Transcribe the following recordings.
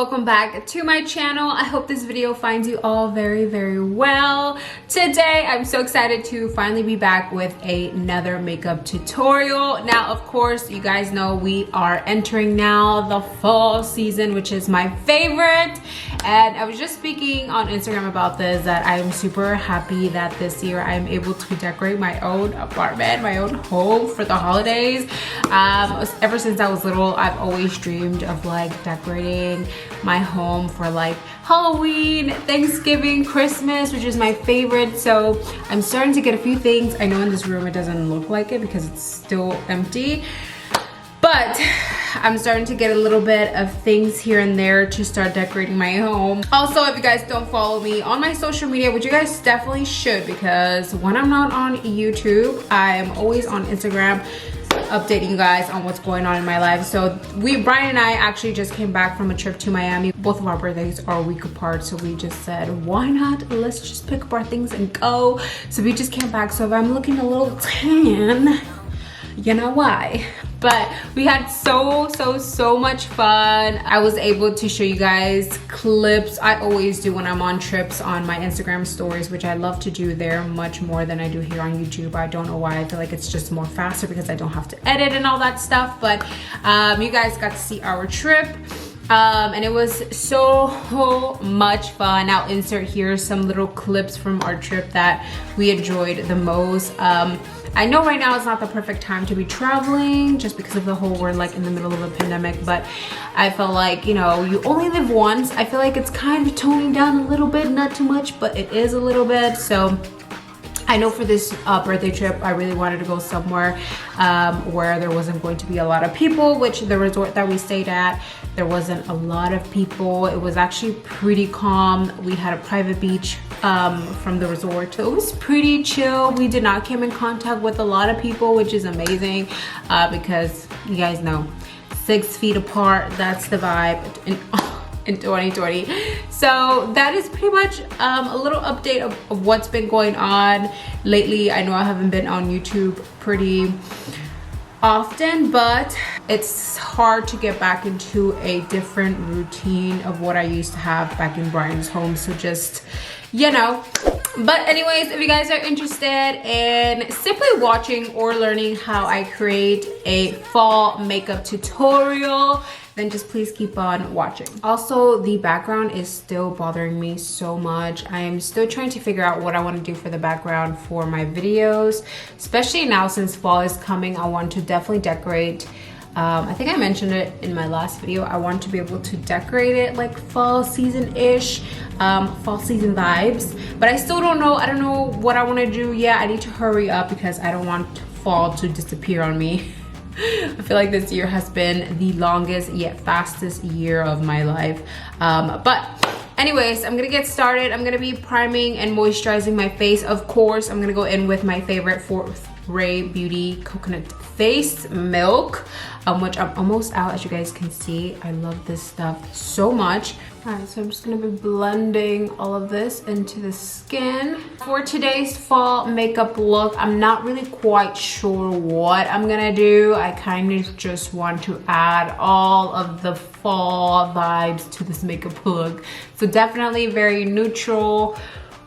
welcome back to my channel. I hope this video finds you all very well. Today I'm so excited to finally be back with another makeup tutorial. Now of course you guys know we are entering now the fall season, which is my favorite, and I was just speaking on Instagram about this, that I'm super happy that this year I'm able to decorate my own apartment, my own home for the holidays. Ever since I was little, I've always dreamed of like decorating my home for like Halloween, Thanksgiving, Christmas, which is my favorite. So I'm starting to get a few things. I know in this room it doesn't look like it because it's still empty, but I'm starting to get a little bit of things here and there to start decorating my home. Also, if you guys don't follow me on my social media, which you guys definitely should, because when I'm not on YouTube, I'm always on Instagram updating you guys on what's going on in my life. So Brian and I actually just came back from a trip to Miami. Both of our birthdays are a week apart, so we just said, why not, let's just pick up our things and go. So we just came back. So if I'm looking a little tan, you know why. But we had so much fun. I was able to show you guys clips. I always do when I'm on trips on my Instagram stories, which I love to do there much more than I do here on YouTube. I don't know why. I feel like it's just more faster because I don't have to edit and all that stuff. But you guys got to see our trip. And it was so much fun. I'll insert here some little clips from our trip that we enjoyed the most. I know right now it's not the perfect time to be traveling just because of the whole, we're like in the middle of a pandemic, but I felt like, you know, you only live once. I feel like it's kind of toning down a little bit, not too much, but it is a little bit. So I know for this birthday trip, I really wanted to go somewhere where there wasn't going to be a lot of people, which the resort that we stayed at, there wasn't a lot of people. It was actually pretty calm. We had a private beach from the resort, so it was pretty chill. We did not come in contact with a lot of people, which is amazing because you guys know 6 feet apart, that's the vibe in 2020. So that is pretty much a little update of what's been going on lately. I know I haven't been on YouTube pretty often, but it's hard to get back into a different routine of what I used to have back in Brian's home. So just, you know. But anyways, if you guys are interested in simply watching or learning how I create a fall makeup tutorial, then just please keep on watching. Also, the background is still bothering me so much. I am still trying to figure out what I want to do for the background for my videos, especially now since fall is coming. I want to definitely decorate. I think I mentioned it in my last video. I want to be able to decorate it like fall season-ish, fall season vibes, but I still don't know. I don't know what I want to do yet. I need to hurry up because I don't want fall to disappear on me. I feel like this year has been the longest yet fastest year of my life. But anyways, I'm gonna get started. I'm gonna be priming and moisturizing my face. Of course, I'm gonna go in with my favorite Fourth Ray Beauty Coconut Face Milk, which I'm almost out, as you guys can see. I love this stuff so much. All right, so I'm just gonna be blending all of this into the skin. For today's fall makeup look, I'm not really quite sure what I'm gonna do. I kind of just want to add all of the fall vibes to this makeup look. So definitely very neutral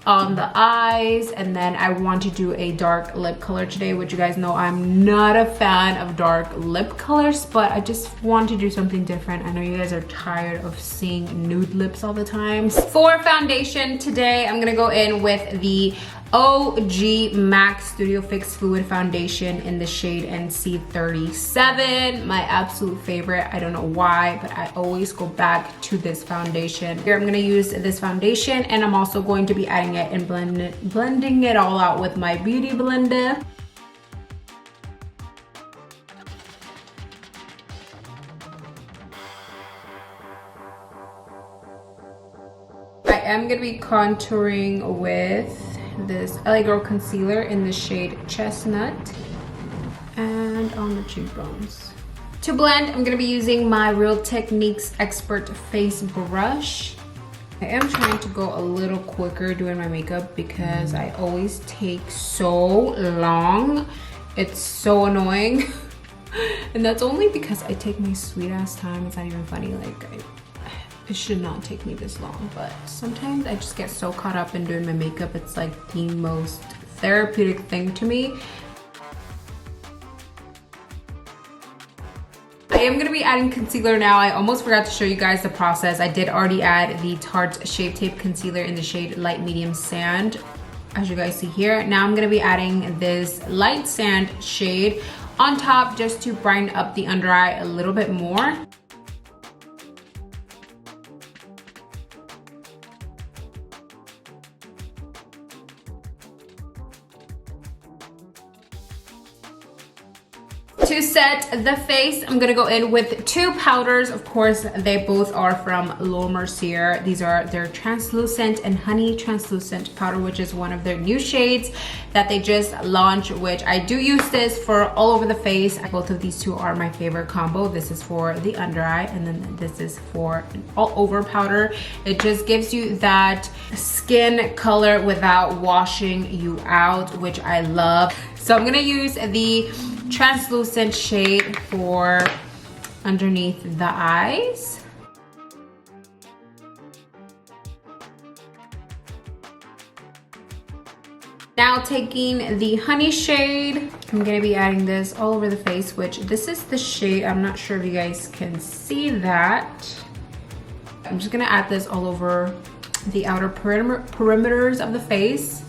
on the eyes, and then I want to do a dark lip color today, which you guys know I'm not a fan of dark lip colors, but I just want to do something different. I know you guys are tired of seeing nude lips all the time. For foundation today, I'm gonna go in with the OG MAC Studio Fix Fluid Foundation in the shade NC37, my absolute favorite. I don't know why, but I always go back to this foundation. Here I'm gonna use this foundation, and I'm also going to be adding it and blending it all out with my Beauty Blender. I am gonna be contouring with this LA Girl concealer in the shade Chestnut and on the cheekbones. To blend, I'm gonna be using my Real Techniques Expert Face Brush. I am trying to go a little quicker doing my makeup because I always take so long. It's so annoying. And that's only because I take my sweet ass time. It's not even funny. Like, It should not take me this long, but sometimes I just get so caught up in doing my makeup. It's like the most therapeutic thing to me. I am going to be adding concealer now. I almost forgot to show you guys the process. I did already add the Tarte Shape Tape Concealer in the shade Light Medium Sand, as you guys see here. Now I'm going to be adding this light sand shade on top just to brighten up the under eye a little bit more. To set the face, I'm gonna go in with two powders. Of course, they both are from Laura Mercier. These are their translucent and honey translucent powder, which is one of their new shades that they just launched, which I do use this for all over the face. Both of these two are my favorite combo. This is for the under eye, and then this is for an all over powder. It just gives you that skin color without washing you out, which I love. So I'm gonna use the translucent shade for underneath the eyes. Now taking the honey shade, I'm gonna be adding this all over the face, which this is the shade. I'm not sure if you guys can see that. I'm just gonna add this all over the outer perimeters of the face.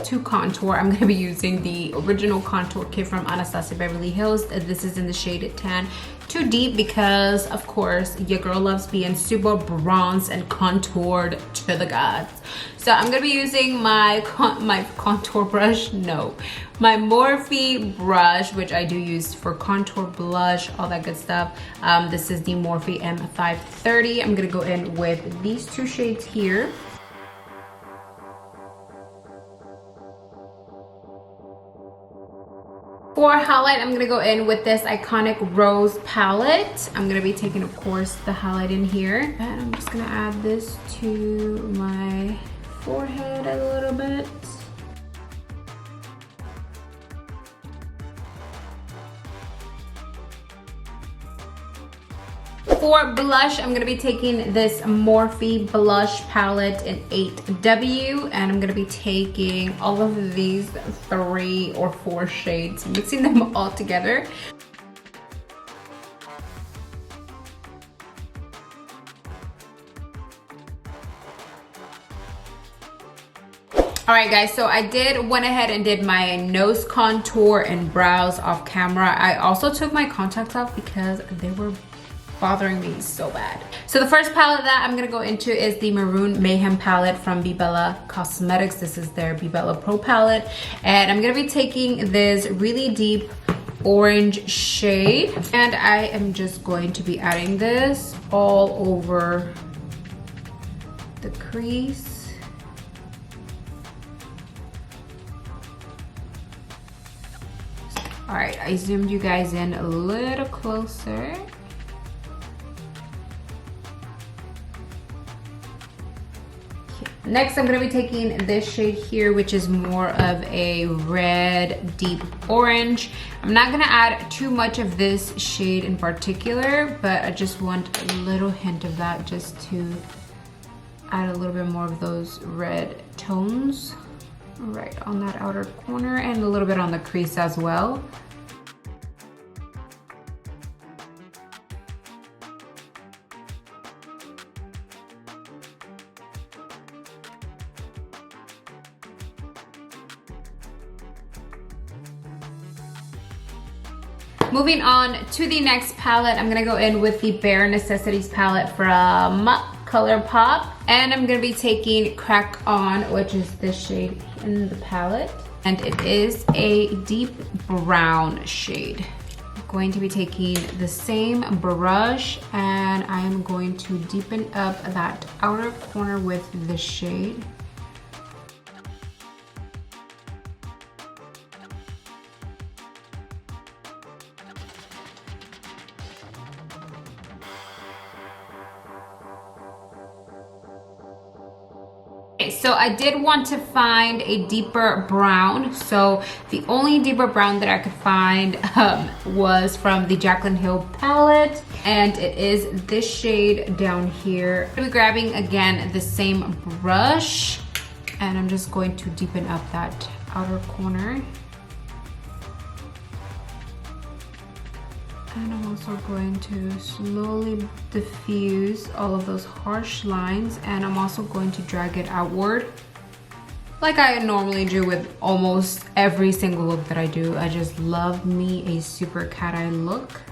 To contour, I'm going to be using the original contour kit from Anastasia Beverly Hills. This is in the shade Tan Too Deep because, of course, your girl loves being super bronzed and contoured to the gods. So I'm going to be using my contour brush, my Morphe brush, which I do use for contour, blush, all that good stuff. This is the Morphe M530. I'm going to go in with these two shades here. For highlight, I'm gonna go in with this iconic rose palette. I'm gonna be taking, of course, the highlight in here. And I'm just gonna add this to my forehead a little bit. For blush, I'm gonna be taking this Morphe blush palette in 8W, and I'm gonna be taking all of these 3 or 4 shades, mixing them all together. Alright guys, so I went ahead and did my nose contour and brows off camera. I also took my contacts off because they were bothering me so bad. So the first palette that I'm gonna go into is the Maroon Mayhem palette from Be Bella Cosmetics. This is their Be Bella Pro palette. And I'm gonna be taking this really deep orange shade. And I am just going to be adding this all over the crease. All right, I zoomed you guys in a little closer. Next, I'm gonna be taking this shade here, which is more of a red, deep orange. I'm not gonna add too much of this shade in particular, but I just want a little hint of that just to add a little bit more of those red tones right on that outer corner and a little bit on the crease as well. Moving on to the next palette, I'm gonna go in with the Bare Necessities palette from ColourPop. And I'm gonna be taking Crack On, which is this shade in the palette. And it is a deep brown shade. I'm going to be taking the same brush and I'm going to deepen up that outer corner with this shade. So I did want to find a deeper brown. So the only deeper brown that I could find was from the Jaclyn Hill palette. And it is this shade down here. I'm grabbing again the same brush. And I'm just going to deepen up that outer corner. And I'm also going to slowly diffuse all of those harsh lines, and I'm also going to drag it outward like I normally do with almost every single look that I do. I just love me a super cat eye look.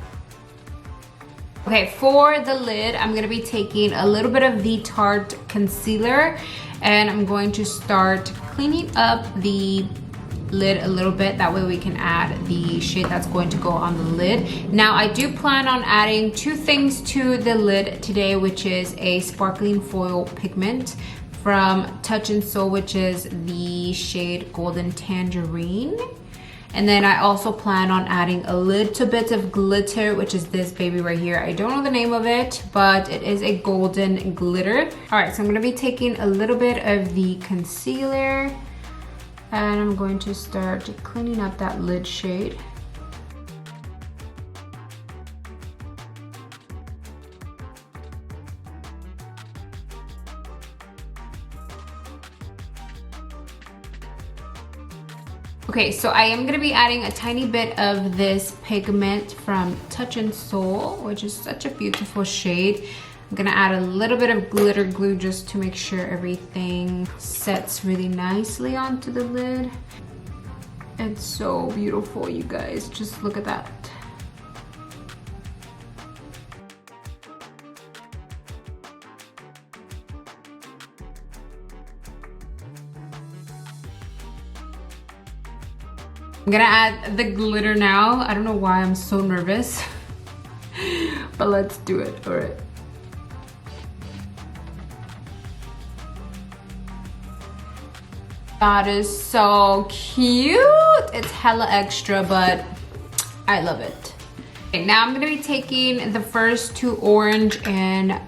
Okay, for the lid, I'm gonna be taking a little bit of the Tarte concealer, and I'm going to start cleaning up the lid a little bit. That way we can add the shade that's going to go on the lid. Now I do plan on adding two things to the lid today, which is a sparkling foil pigment from Touch in Soul, which is the shade Golden Tangerine. And then I also plan on adding a little bit of glitter, which is this baby right here. I don't know the name of it, but it is a golden glitter. All right, so I'm gonna be taking a little bit of the concealer, and I'm going to start cleaning up that lid shade. Okay, so I am gonna be adding a tiny bit of this pigment from Touch in Soul, which is such a beautiful shade. I'm gonna add a little bit of glitter glue just to make sure everything sets really nicely onto the lid. It's so beautiful, you guys. Just look at that. I'm gonna add the glitter now. I don't know why I'm so nervous, but let's do it. All right. That is so cute. It's hella extra, but I love it. Okay, now I'm gonna be taking the first two orange and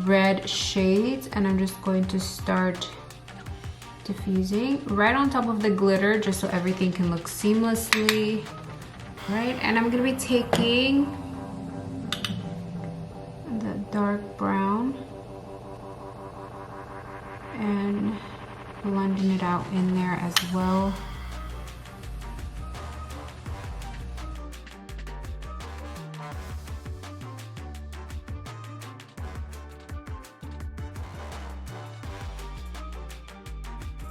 red shades, and I'm just going to start diffusing right on top of the glitter just so everything can look seamlessly. Right, and I'm gonna be taking the dark brown and blending it out in there as well.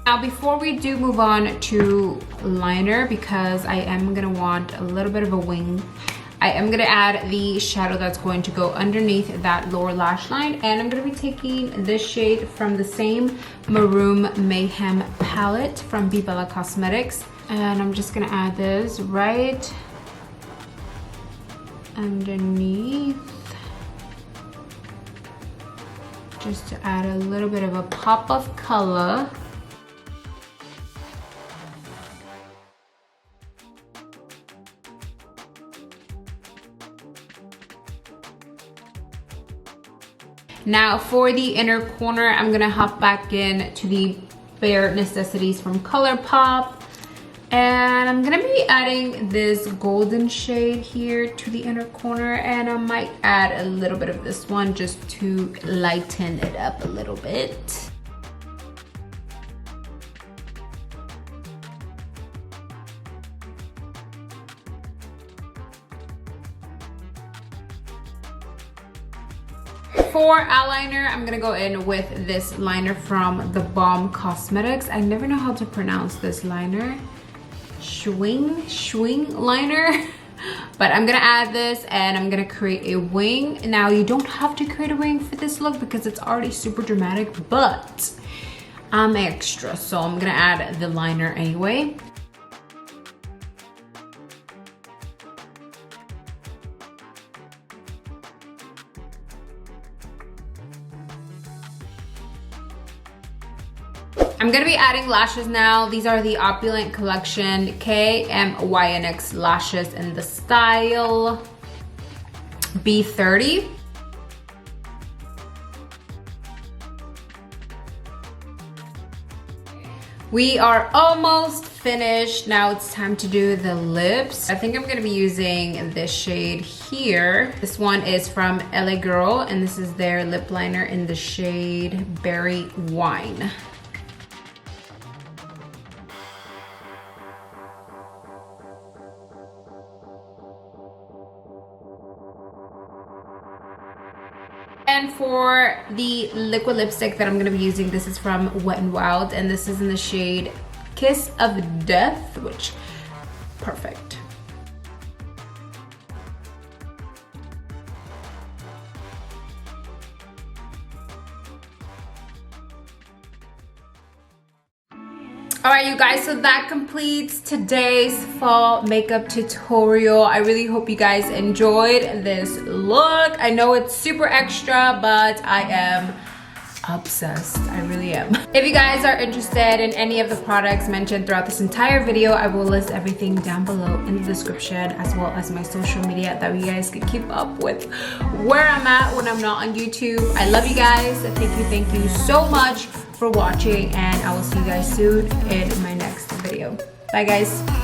Now before we do move on to liner, because I am gonna want a little bit of a wing, I am gonna add the shadow that's going to go underneath that lower lash line, and I'm gonna be taking this shade from the same Maroon Mayhem palette from Be Bella Cosmetics, and I'm just gonna add this right underneath, just to add a little bit of a pop of color. Now for the inner corner, I'm gonna hop back in to the Bare Necessities from ColourPop. And I'm gonna be adding this golden shade here to the inner corner, and I might add a little bit of this one just to lighten it up a little bit. For eyeliner, I'm gonna go in with this liner from The Balm Cosmetics. I never know how to pronounce this liner. Schwing liner. But I'm gonna add this and I'm gonna create a wing. Now you don't have to create a wing for this look because it's already super dramatic, but I'm extra, so I'm gonna add the liner anyway. I'm gonna be adding lashes now. These are the Opulent Collection KMYNX lashes in the style B30. We are almost finished. Now it's time to do the lips. I think I'm gonna be using this shade here. This one is from LA Girl, and this is their lip liner in the shade Berry Wine. And for the liquid lipstick that I'm gonna be using, this is from Wet n Wild, and this is in the shade Kiss of Death, which, perfect. All right, you guys, so that completes today's fall makeup tutorial. I really hope you guys enjoyed this look. I know it's super extra, but I am obsessed. I really am. If you guys are interested in any of the products mentioned throughout this entire video, I will list everything down below in the description, as well as my social media, that you guys can keep up with where I'm at when I'm not on YouTube. I love you guys. Thank you so much for watching, and I will see you guys soon in my next video. Bye guys.